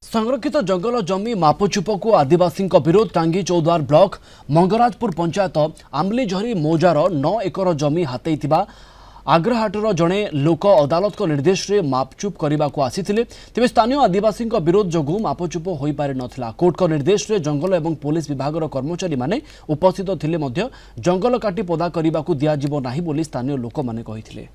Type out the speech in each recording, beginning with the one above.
संरक्षित जंगल जमी मापचुप को आदिवासी विरोध टांगी चौद्वार ब्लॉक मंगराजपुर पंचायत आमलीझरी मौजार 9 एकर जमी हाथई आग्रहाटर जड़े लोक अदालत को निर्देश रे मापचुप करने को आसीथिले तेज स्थानीय आदिवासी विरोध जोगु मापचुप हो पारि नथिला। कोर्ट को निर्देश रे जंगल एवं पुलिस विभाग कर्मचारी माने उपस्थित थिले मध्य जंगल काटी पदा करने को दियाजिबो नाही बोली स्थानीय लोक माने कहिथिले।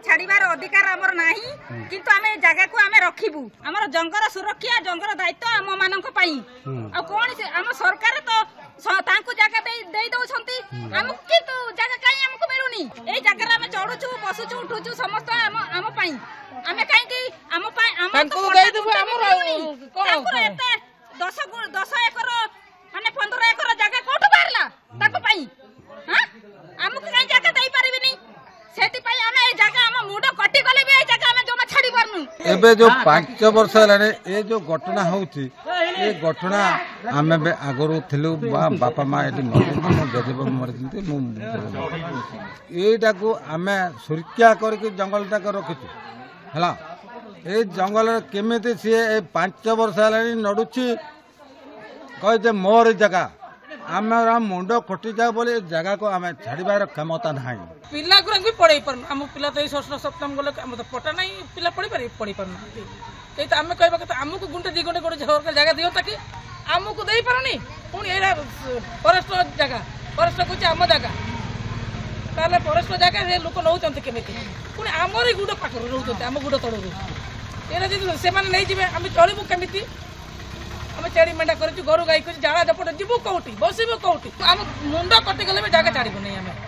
छाड़बार अधिकार आमर नाही किंतु आमे जगह को आमे रखिबू आमर जंगल सुरक्षा जंगल दायित्व आम मानक पई आ कोन से आम सरकार तो तांको जगह दे दउछंती हम किंतु जगह काई हमको मिलुनी ए जगह आमे चढ़ुछु बसुछु उठुछु समस्त आम पई आमे काई की आम पई आम तांको दे देबो हमर कोन एते 10 एकर माने 15 एकर जगह कोठो बारला ताको पई हां हमको काई जगह दई परिबिनी सेति पई आमे ए जगह आम मुंड कटि गले बे ए जगह आमे जमा छाड़ी परनु एबे जो 5 वर्ष हलाने ए जो घटना होउची ए घटना आमे बे आगरो थिलु बापा मा एटी मो जजेब मरथिते मो एटा को आमे सुरक्षा करके जंगल तक रखिछु हला ए जंगल केमिति से 5 वर्ष हलानी नडुची कहे जे मोर जगह आम मुंड फटी जाए बोले जगह को आम छाड़बार क्षमता ना पिला भी पढ़े पार आम पिला तो षष्ठ सप्तम गले आम तो पटा ना पिला पढ़ी पारे पढ़ी पारना कहीं तो आम कह आमको गुंटे 2 घंटे गोटे सरकार जगह दियो ताकि आमको दे पारनी पुणी ये फरेस्ट जगह फरेस्ट कह आम जगह ताले फरेस्ट जगह लोक नौ केमी पुणी आमर गुड़ पाखर रोच आम गुड़ तल ये से नहीं जी आम चलू केमी आम चेड़ी मेढ़ा कर गोरु गाई कर जाला जपट जीव कौटी बसबू कौटी आम मुंड कटिगले भी जगह छाड़बू नहीं आम